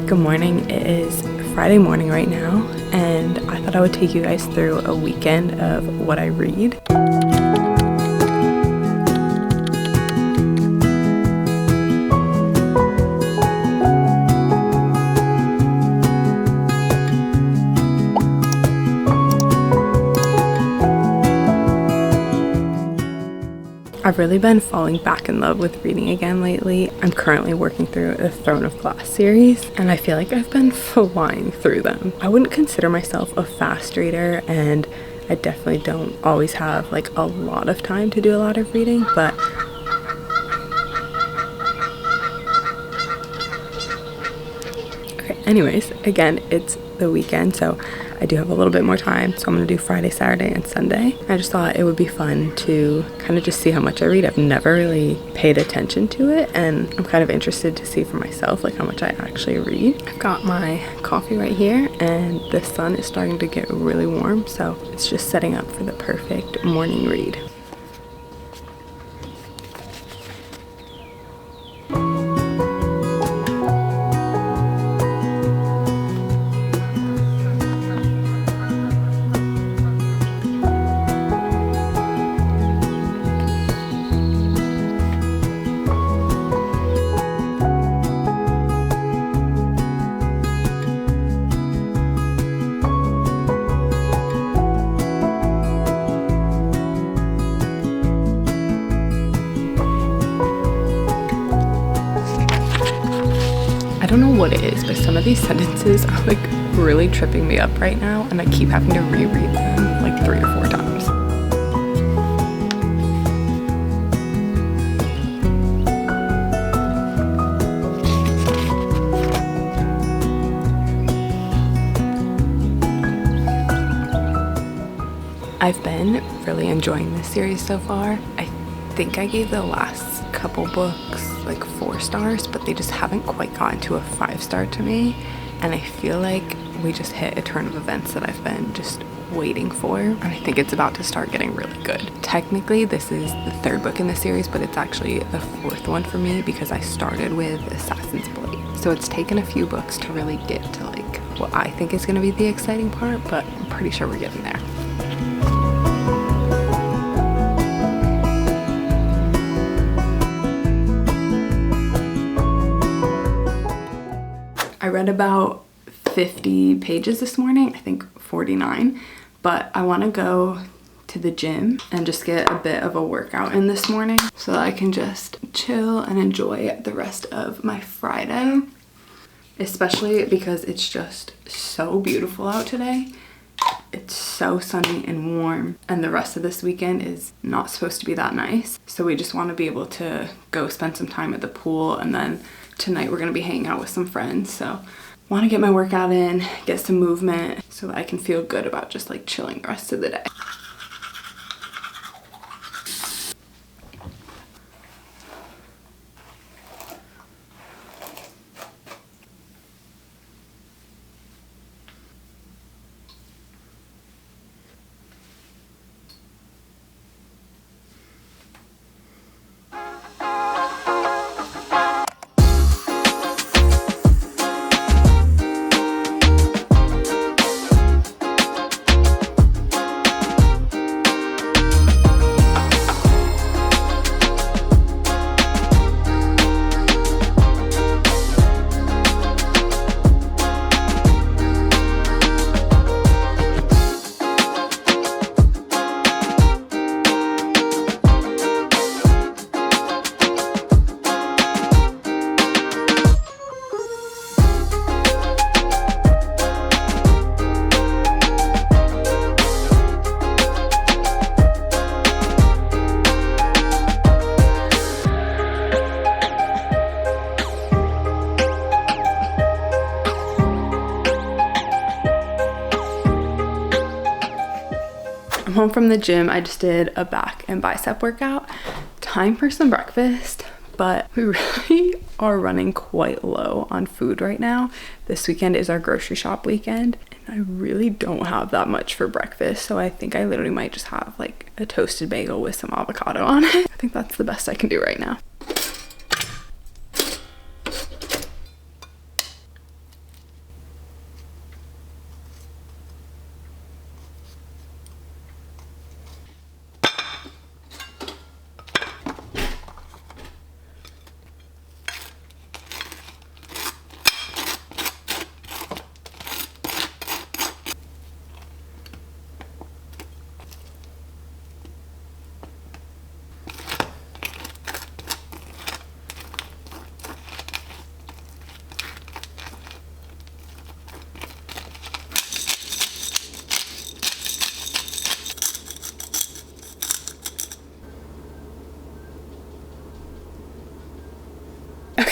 Good morning. It is Friday morning right now, and I thought I would take you guys through a weekend of what I read. I've really been falling back in love with reading again lately. I'm currently working through the Throne of Glass series, and I feel like I've been flying through them. I wouldn't consider myself a fast reader, and I definitely don't always have like a lot of time to do a lot of reading, but okay, anyways, again, it's the weekend, so I do have a little bit more time, so I'm gonna do Friday, Saturday, and Sunday. I just thought it would be fun to kind of just see how much I read. I've never really paid attention to it, and I'm kind of interested to see for myself like how much I actually read. I've got my coffee right here, and the sun is starting to get really warm, so it's just setting up for the perfect morning read. I don't know what it is, but some of these sentences are like really tripping me up right now, and I keep having to reread them like 3 or 4 times. I've been really enjoying this series so far. I think I gave the last couple books like 4 stars, but they just haven't quite gotten to a 5-star to me, and I feel like we just hit a turn of events that I've been just waiting for, and I think it's about to start getting really good. Technically this is the 3rd book in the series, but it's actually the 4th one for me because I started with Assassin's Blade, so it's taken a few books to really get to like what I think is going to be the exciting part, but I'm pretty sure we're getting there. I read about 50 pages this morning, I think 49, but I want to go to the gym and just get a bit of a workout in this morning so that I can just chill and enjoy the rest of my Friday, especially because it's just so beautiful out today. It's so sunny and warm, and the rest of this weekend is not supposed to be that nice, so we just want to be able to go spend some time at the pool, and then tonight we're going to be hanging out with some friends, so want to get my workout in, get some movement so that I can feel good about just like chilling the rest of the day. I'm home from the gym. I just did a back and bicep workout. Time for some breakfast, but we really are running quite low on food right now. This weekend is our grocery shop weekend, and I really don't have that much for breakfast, so I think I literally might just have like a toasted bagel with some avocado on it. I think that's the best I can do right now.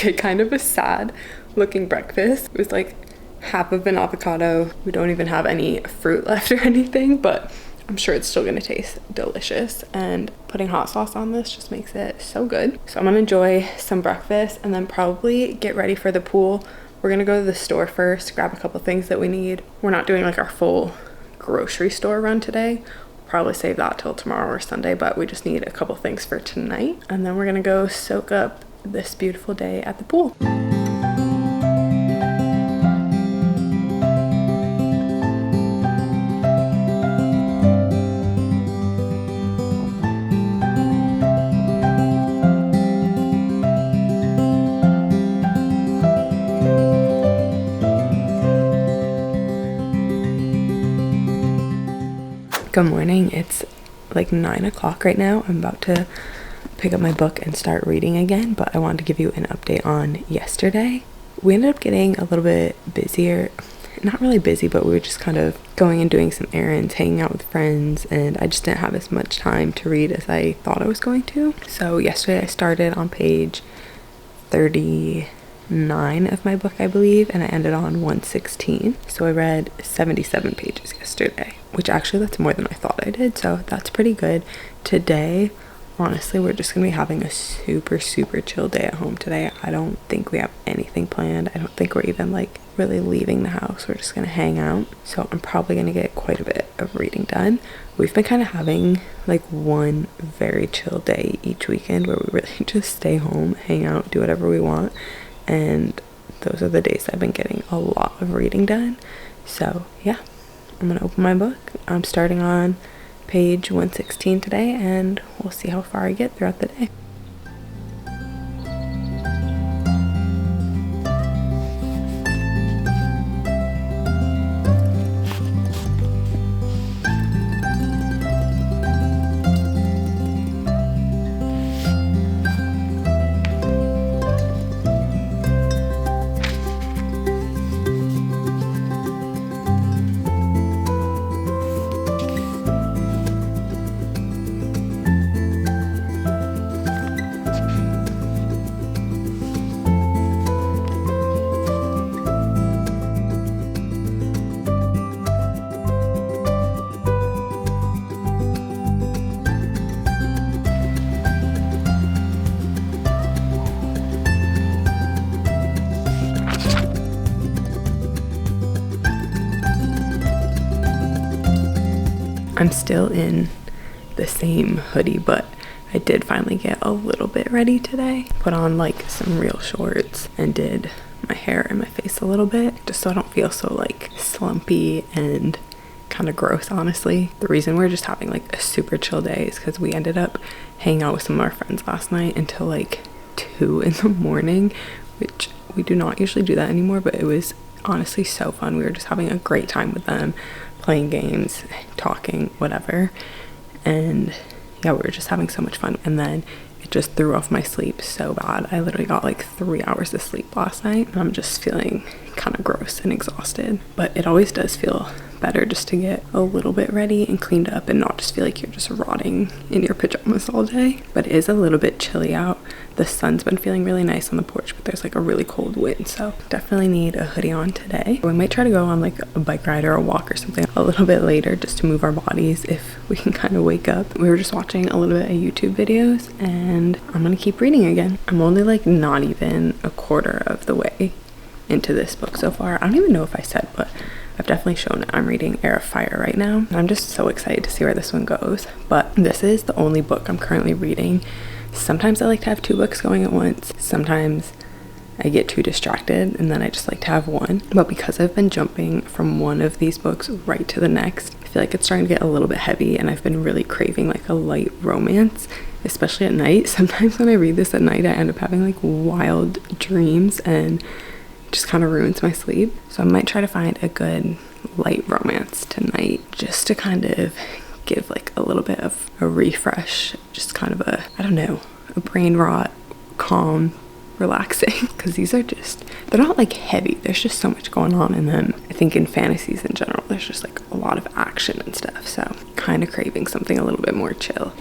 Okay, kind of a sad looking breakfast. It was like half of an avocado. We don't even have any fruit left or anything, but I'm sure it's still gonna taste delicious, and putting hot sauce on this just makes it so good. So I'm gonna enjoy some breakfast and then probably get ready for the pool. We're gonna go to the store first, grab a couple things that we need. We're not doing like our full grocery store run today. We'll probably save that till tomorrow or Sunday, but we just need a couple things for tonight. And then we're gonna go soak up this beautiful day at the pool. Good morning. It's like 9 o'clock right now. I'm about to pick up my book and start reading again, but I wanted to give you an update on yesterday. We ended up getting a little bit busier. Not really busy, but we were just kind of going and doing some errands, hanging out with friends, and I just didn't have as much time to read as I thought I was going to. So yesterday I started on page 39 of my book, I believe, and I ended on 116. So I read 77 pages yesterday, which actually that's more than I thought I did, so that's pretty good. Today, honestly, we're just gonna be having a super chill day at home today. I don't think we have anything planned. I don't think we're even like really leaving the house. We're just gonna hang out. So I'm probably gonna get quite a bit of reading done. We've been kind of having like one very chill day each weekend where we really just stay home, hang out, do whatever we want, and those are the days I've been getting a lot of reading done. So yeah, I'm gonna open my book. I'm starting on page 116 today, and we'll see how far I get throughout the day. I'm still in the same hoodie, but I did finally get a little bit ready today. Put on like some real shorts and did my hair and my face a little bit, just so I don't feel so like slumpy and kind of gross, honestly. The reason we're just having like a super chill day is because we ended up hanging out with some of our friends last night until like 2 in the morning, which we do not usually do that anymore, but it was honestly so fun. We were just having a great time with them, playing games, talking, whatever, and yeah, we were just having so much fun. And then it just threw off my sleep so bad. I literally got like 3 hours of sleep last night, and I'm just feeling kind of gross and exhausted. But it always does feel better just to get a little bit ready and cleaned up and not just feel like you're just rotting in your pajamas all day. But it is a little bit chilly out. The sun's been feeling really nice on the porch, but there's like a really cold wind, so definitely need a hoodie on today. We might try to go on like a bike ride or a walk or something a little bit later just to move our bodies if we can kind of wake up. We were just watching a little bit of YouTube videos, and I'm gonna keep reading again. I'm only like not even a quarter of the way into this book so far. I don't even know if I said, but I've definitely shown it. I'm reading Heir of Fire right now. I'm just so excited to see where this one goes. But this is the only book I'm currently reading. Sometimes I like to have 2 books going at once. Sometimes I get too distracted and then I just like to have one. But because I've been jumping from one of these books right to the next, I feel like it's starting to get a little bit heavy, and I've been really craving like a light romance, especially at night. Sometimes when I read this at night, I end up having like wild dreams and just kind of ruins my sleep. So I might try to find a good light romance tonight just to kind of give like a little bit of a refresh, just kind of a, I don't know, a brain rot, calm, relaxing, because these are just, they're not like heavy, there's just so much going on in them. I think in fantasies in general there's just like a lot of action and stuff, so kind of craving something a little bit more chill.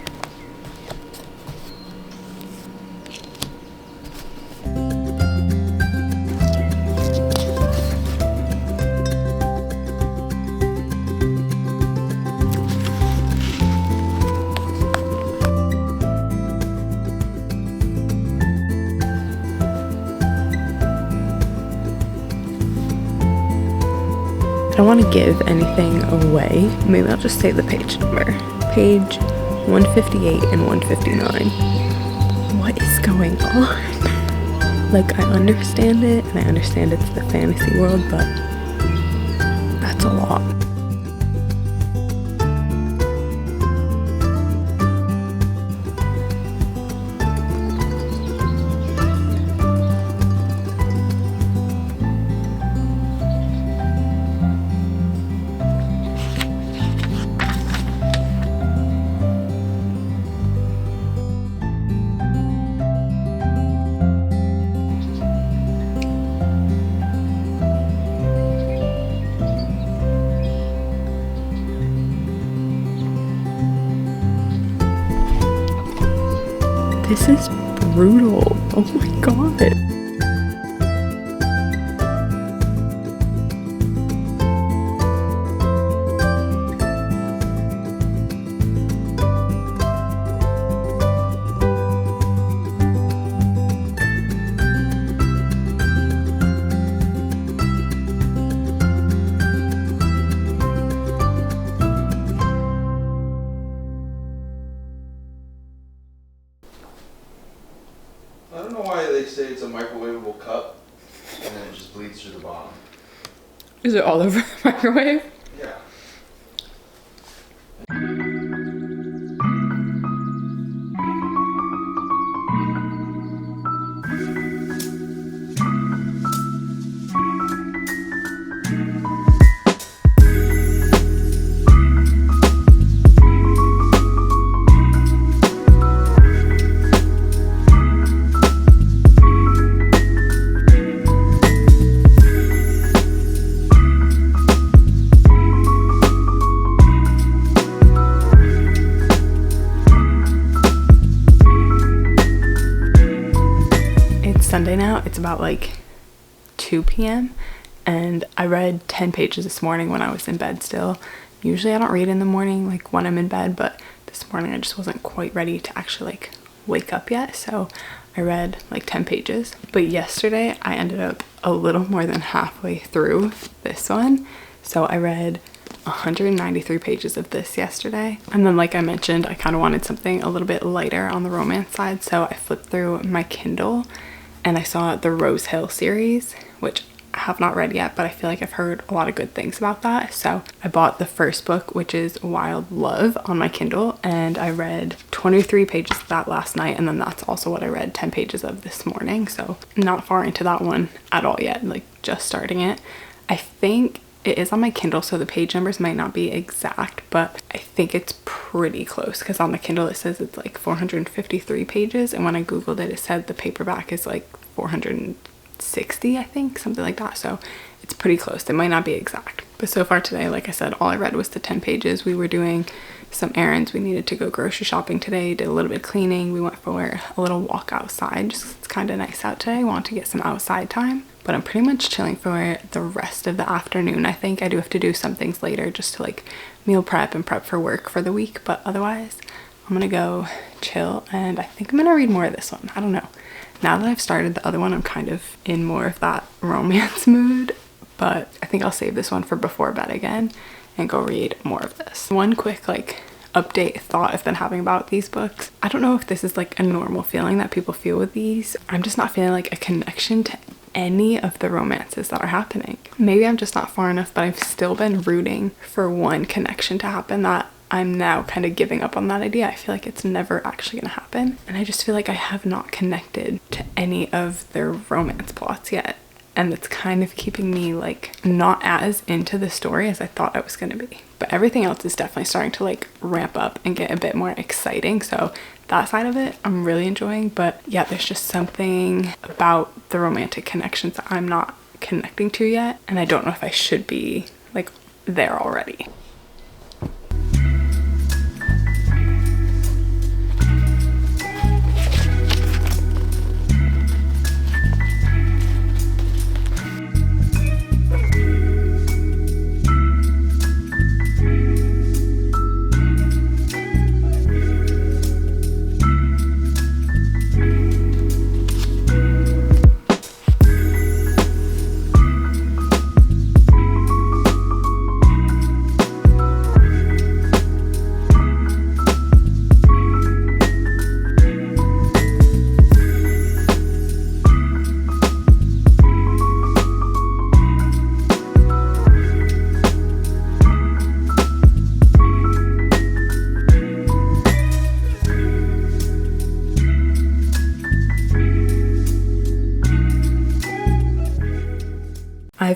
I don't want to give anything away. Maybe I'll just say the page number. Page 158 and 159. What is going on? Like, I understand it, and I understand it's the fantasy world, but that's a lot. This is brutal. Oh my god. I don't know why they say it's a microwavable cup and then it just bleeds through the bottom. Is it all over the microwave? Yeah. Sunday now. It's about like 2 p.m. and I read 10 pages this morning when I was in bed still. Usually I don't read in the morning like when I'm in bed, but this morning I just wasn't quite ready to actually like wake up yet, so I read like 10 pages. But yesterday I ended up a little more than halfway through this one, so I read 193 pages of this yesterday. And then, like I mentioned, I kind of wanted something a little bit lighter on the romance side, so I flipped through my Kindle and I saw the Rose Hill series, which I have not read yet, but I feel like I've heard a lot of good things about that. So I bought the first book, which is Wild Love, on my Kindle, and I read 23 pages of that last night, and then that's also what I read 10 pages of this morning. So not far into that one at all yet, like just starting it. I think it is on my Kindle, so the page numbers might not be exact, but I think it's pretty close because on the Kindle it says it's like 453 pages, and when I googled it, it said the paperback is like 460, I think, something like that. So it's pretty close. It might not be exact, but so far today, like I said, all I read was the 10 pages. We were doing some errands. We needed to go grocery shopping today, did a little bit of cleaning. We went for a little walk outside, just it's kind of nice out today. I want to get some outside time, but I'm pretty much chilling for the rest of the afternoon. I think I do have to do some things later just to like meal prep and prep for work for the week, but otherwise I'm gonna go chill, and I think I'm gonna read more of this one. I don't know. Now that I've started the other one, I'm kind of in more of that romance mood, but I think I'll save this one for before bed again and go read more of this. One quick like update thought I've been having about these books. I don't know if this is like a normal feeling that people feel with these. I'm just not feeling like a connection to any of the romances that are happening. Maybe I'm just not far enough, but I've still been rooting for one connection to happen that I'm now kind of giving up on that idea. I feel like it's never actually gonna happen, and I just feel like I have not connected to any of their romance plots yet, and it's kind of keeping me like not as into the story as I thought I was gonna be. But everything else is definitely starting to like ramp up and get a bit more exciting, so that side of it I'm really enjoying. But yeah, there's just something about the romantic connections that I'm not connecting to yet, and I don't know if I should be like there already.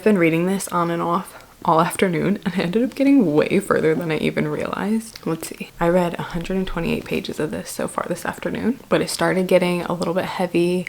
been reading this on and off all afternoon, and I ended up getting way further than I even realized. Let's see. I read 128 pages of this so far this afternoon, but it started getting a little bit heavy.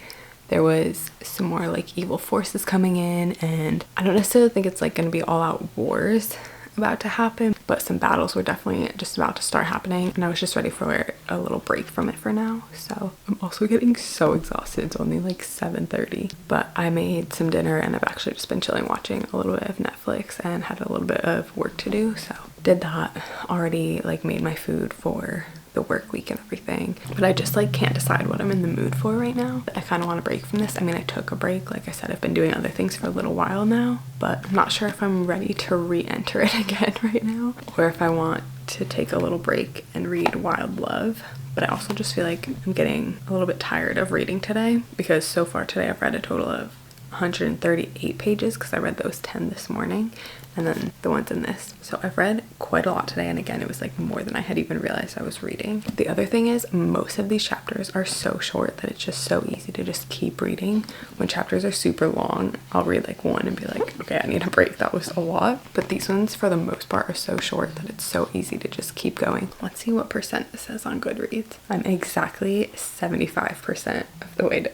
There was some more like evil forces coming in, and I don't necessarily think it's like going to be all out wars about to happen, but some battles were definitely just about to start happening, and I was just ready for a little break from it for now. So I'm also getting so exhausted. It's only like 7:30, but I made some dinner and I've actually just been chilling, watching a little bit of Netflix, and had a little bit of work to do, so did that. Already like made my food for the work week and everything, but I just like can't decide what I'm in the mood for right now. I kind of want to break from this. I mean, I took a break, like I said. I've been doing other things for a little while now, but I'm not sure if I'm ready to re-enter it again right now, or if I want to take a little break and read Wild Love. But I also just feel like I'm getting a little bit tired of reading today, because so far today I've read a total of 138 pages, because I read those 10 this morning, and then the ones in this. So I've read quite a lot today, and again, it was like more than I had even realized I was reading. The other thing is, most of these chapters are so short that it's just so easy to just keep reading. When chapters are super long, I'll read like one and be like, okay, I need a break, that was a lot. But these ones for the most part are so short that it's so easy to just keep going. Let's see what percent this says on Goodreads. I'm exactly 75% of the way done.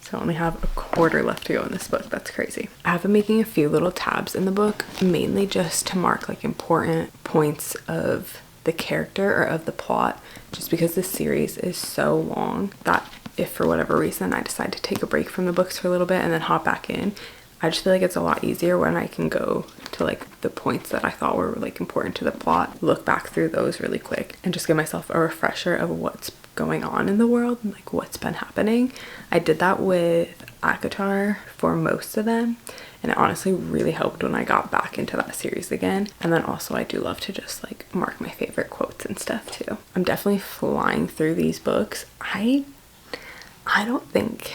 So I only have a quarter left to go in this book. That's crazy. I have been making a few little tabs in the book, mainly just to mark like important points of the character or of the plot, just because this series is so long that if for whatever reason I decide to take a break from the books for a little bit and then hop back in, I just feel like it's a lot easier when I can go to like the points that I thought were like important to the plot, look back through those really quick, and just give myself a refresher of what's going on in the world and like what's been happening. I did that with ACOTAR for most of them, and it honestly really helped when I got back into that series again. And then also I do love to just like mark my favorite quotes and stuff too. I'm definitely flying through these books. I don't think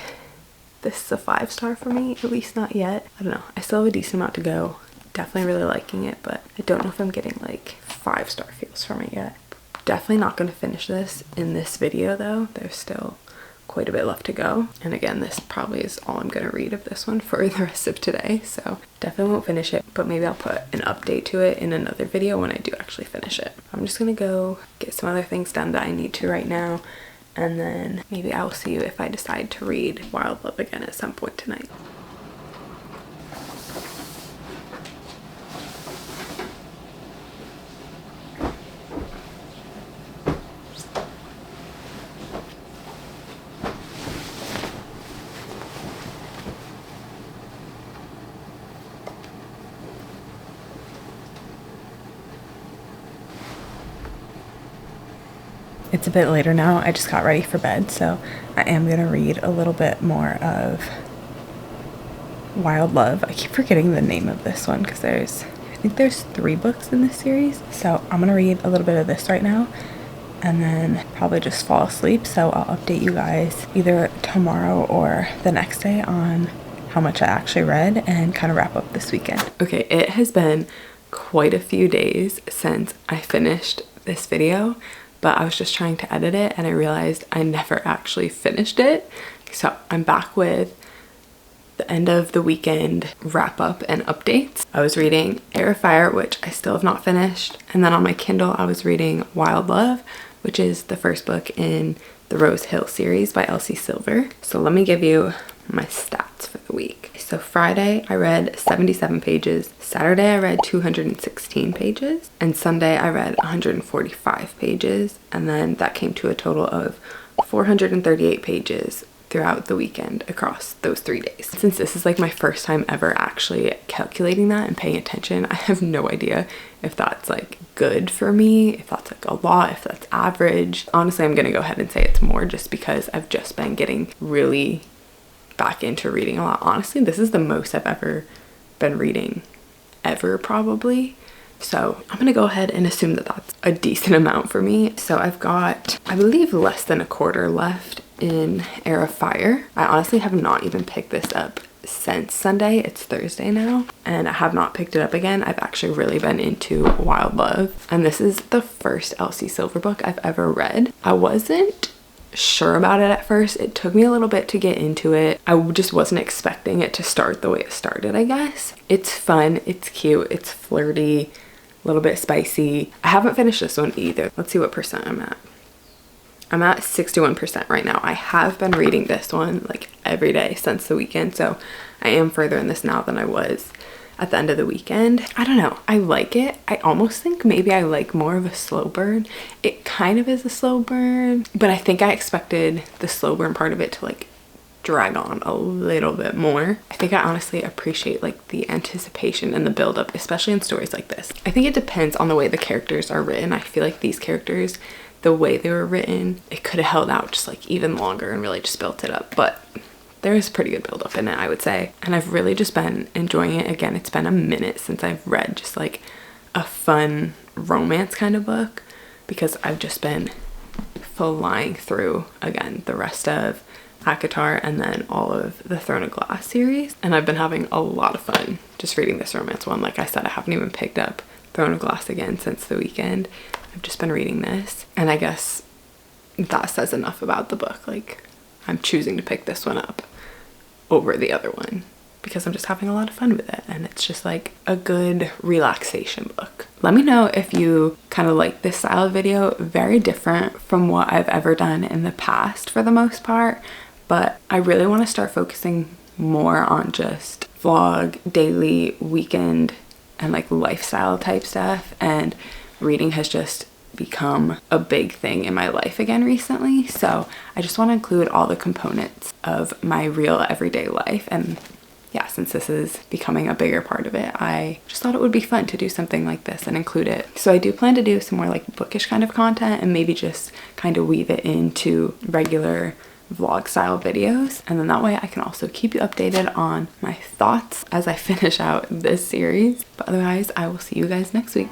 this is a 5-star for me, at least not yet. I don't know, I still have a decent amount to go. Definitely really liking it, but I don't know if I'm getting like 5-star feels from it yet. Definitely not going to finish this in this video though. There's still quite a bit left to go, and again, this probably is all I'm going to read of this one for the rest of today, so definitely won't finish it, but maybe I'll put an update to it in another video when I do actually finish it. I'm just going to go get some other things done that I need to right now, and then maybe I'll see you if I decide to read Wild Love again at some point tonight. It's a bit later now. I just got ready for bed, so I am going to read a little bit more of Wild Love. I keep forgetting the name of this one because I think there's 3 books in this series. So I'm going to read a little bit of this right now and then probably just fall asleep. So I'll update you guys either tomorrow or the next day on how much I actually read and kind of wrap up this weekend. Okay, it has been quite a few days since I finished this video, but I was just trying to edit it and I realized I never actually finished it. So I'm back with the end of the weekend wrap up and updates. I was reading Heir of Fire, which I still have not finished, and then on my Kindle I was reading Wild Love, which is the first book in the Rose Hill series by Elsie Silver. So let me give you my stats for the week. So Friday I read 77 pages, Saturday I read 216 pages, and Sunday I read 145 pages, and then that came to a total of 438 pages throughout the weekend across those 3 days. Since this is like my first time ever actually calculating that and paying attention, I have no idea if that's like good for me, if that's like a lot, if that's average. Honestly, I'm gonna go ahead and say it's more, just because I've just been getting really back into reading a lot. Honestly, this is the most I've ever been reading ever, probably. So I'm gonna go ahead and assume that that's a decent amount for me. So I've got, I believe, less than a quarter left in Heir of Fire. I honestly have not even picked this up since Sunday. It's Thursday now, and I have not picked it up again. I've actually really been into Wild Love, and this is the first Elsie Silver book I've ever read. I wasn't sure about it at first. It took me a little bit to get into it. I just wasn't expecting it to start the way it started, I guess. It's fun, it's cute, it's flirty, a little bit spicy. I haven't finished this one either. Let's see what percent I'm at. I'm at 61% right now. I have been reading this one like every day since the weekend, so I am further in this now than I was at the end of the weekend. I don't know, I like it. I almost think maybe I like more of a slow burn. It kind of is a slow burn, but I think I expected the slow burn part of it to like drag on a little bit more. I think I honestly appreciate like the anticipation and the build up, especially in stories like this. I think it depends on the way the characters are written. I feel like these characters, the way they were written, it could have held out just like even longer and really just built it up, but there is pretty good build up in it, I would say. And I've really just been enjoying it. Again, it's been a minute since I've read just like a fun romance kind of book, because I've just been flying through again the rest of ACOTAR and then all of the Throne of Glass series, and I've been having a lot of fun just reading this romance one. Like I said, I haven't even picked up Throne of Glass again since the weekend. I've just been reading this, and I guess that says enough about the book. Like, I'm choosing to pick this one up over the other one because I'm just having a lot of fun with it, and it's just like a good relaxation book. Let me know if you kind of like this style of video. Very different from what I've ever done in the past for the most part, but I really want to start focusing more on just vlog, daily, weekend, and like lifestyle type stuff, and reading has just become a big thing in my life again recently. So I just want to include all the components of my real everyday life, and yeah, since this is becoming a bigger part of it, I just thought it would be fun to do something like this and include it. So I do plan to do some more like bookish kind of content and maybe just kind of weave it into regular vlog style videos, and then that way I can also keep you updated on my thoughts as I finish out this series. But otherwise, I will see you guys next week.